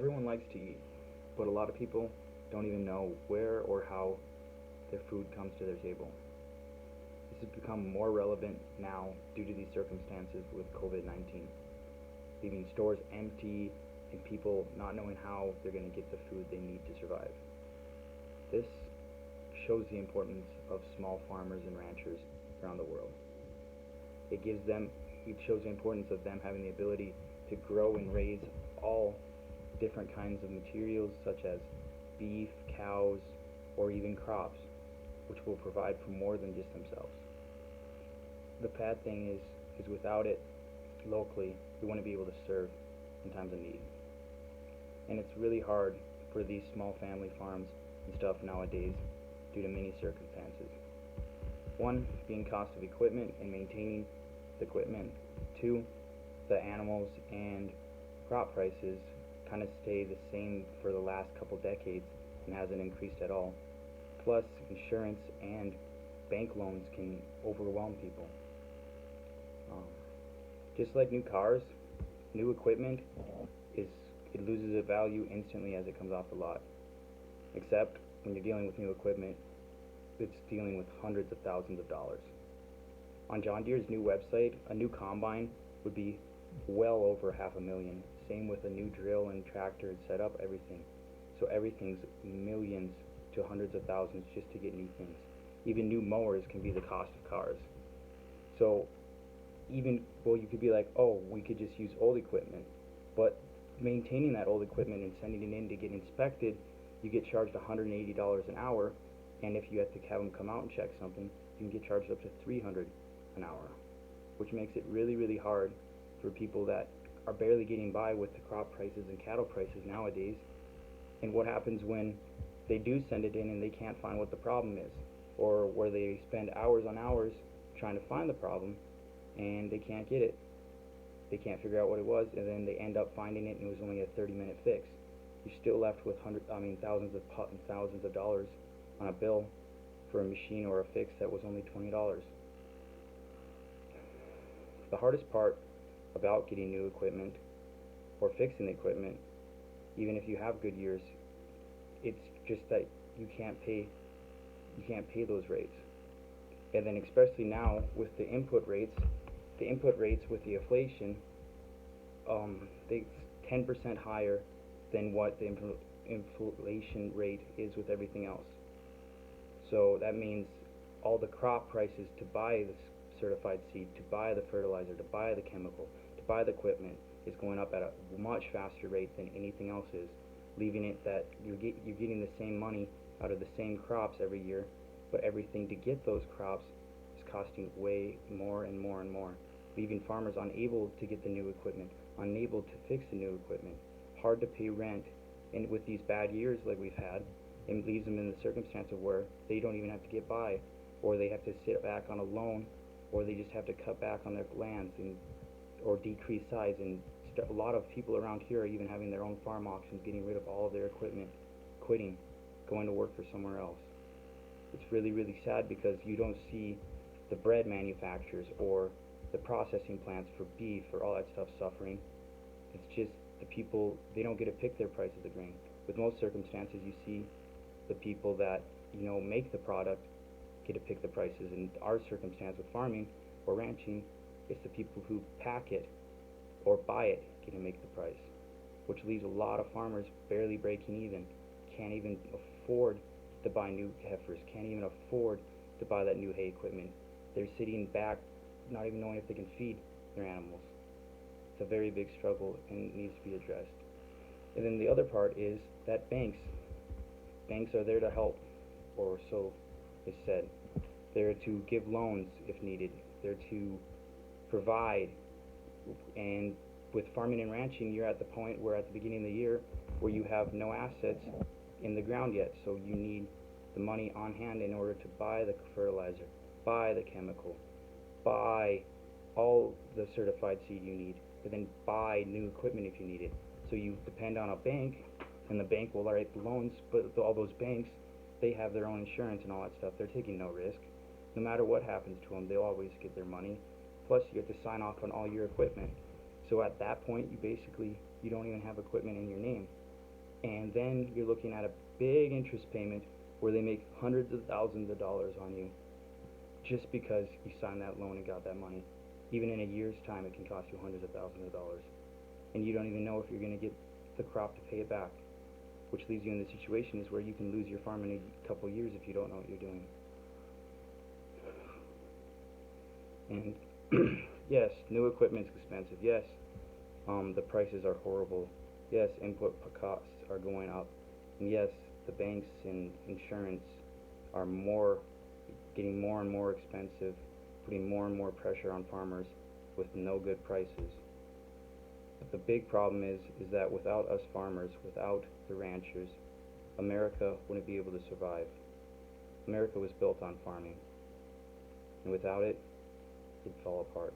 Everyone likes to eat, but a lot of people don't even know where or how their food comes to their table. This has become more relevant now due to these circumstances with COVID-19, leaving stores empty and people not knowing how they're going to get the food they need to survive. This shows the importance of small farmers and ranchers around the world. It shows the importance of them having the ability to grow and raise all different kinds of materials such as beef, cows, or even crops, which will provide for more than just themselves. The bad thing is without it locally, we wouldn't be able to serve in times of need. And it's really hard for these small family farms and stuff nowadays due to many circumstances. One, being cost of equipment and maintaining the equipment. Two, the animals and crop prices kind of stay the same for the last couple decades and hasn't increased at all. Plus, insurance and bank loans can overwhelm people. Just like new cars, new equipment it loses its value instantly as it comes off the lot. Except when you're dealing with new equipment, it's dealing with hundreds of thousands of dollars. On John Deere's new website, a new combine would be well over $500,000. Same with a new drill and tractor and setup, everything. So everything's millions to hundreds of thousands just to get new things. Even new mowers can be the cost of cars. So you could be like, oh, we could just use old equipment. But maintaining that old equipment and sending it in to get inspected, you get charged $180 an hour. And if you have to have them come out and check something, you can get charged up to $300 an hour, which makes it really, really hard for people that are barely getting by with the crop prices and cattle prices nowadays. And what happens when they do send it in and they can't find what the problem is, or where they spend hours on hours trying to find the problem and they can't get it. They can't figure out what it was, and then they end up finding it and it was only a 30-minute fix. You're still left with thousands of dollars on a bill for a machine or a fix that was only $20. The hardest part about getting new equipment or fixing the equipment, even if you have good years, it's just that you can't pay those rates. And then especially now with the input rates with the inflation, they 10% higher than what the inflation rate is with everything else. So that means all the crop prices to buy the certified seed, to buy the fertilizer, to buy the chemical, to buy the equipment is going up at a much faster rate than anything else is, leaving it that you're getting the same money out of the same crops every year, but everything to get those crops is costing way more and more and more, leaving farmers unable to get the new equipment, unable to fix the new equipment, hard to pay rent, and with these bad years like we've had, it leaves them in the circumstance of where they don't even have to get by, or they have to sit back on a loan, or they just have to cut back on their lands or decrease size. And a lot of people around here are even having their own farm auctions, getting rid of all of their equipment, quitting, going to work for somewhere else. It's really, really sad because you don't see the bread manufacturers or the processing plants for beef or all that stuff suffering. It's just the people, they don't get to pick their price of the grain. With most circumstances, you see the people that make the product get to pick the prices. In our circumstance with farming or ranching, it's the people who pack it or buy it get to make the price, which leaves a lot of farmers barely breaking even, can't even afford to buy new heifers, can't even afford to buy that new hay equipment. They're sitting back not even knowing if they can feed their animals. It's a very big struggle and needs to be addressed. And then the other part is that banks are there to help, or so is said. They're to give loans if needed. They're to provide. And with farming and ranching, you're at the point where at the beginning of the year where you have no assets in the ground yet. So you need the money on hand in order to buy the fertilizer, buy the chemical, buy all the certified seed you need, and then buy new equipment if you need it. So you depend on a bank, and the bank will write the loans, but all those banks, they have their own insurance and all that stuff. They're taking no risk. No matter what happens to them, they'll always get their money. Plus, you have to sign off on all your equipment. So at that point, you don't even have equipment in your name. And then you're looking at a big interest payment where they make hundreds of thousands of dollars on you just because you signed that loan and got that money. Even in a year's time, it can cost you hundreds of thousands of dollars. And you don't even know if you're going to get the crop to pay it back, which leaves you in the situation is where you can lose your farm in a couple years if you don't know what you're doing. And yes, new equipment's expensive. Yes, the prices are horrible. Yes, input costs are going up. And yes, the banks and insurance are getting more and more expensive, putting more and more pressure on farmers with no good prices. But the big problem is that without us farmers, without the ranchers, America wouldn't be able to survive. America was built on farming, and without it, it'd fall apart.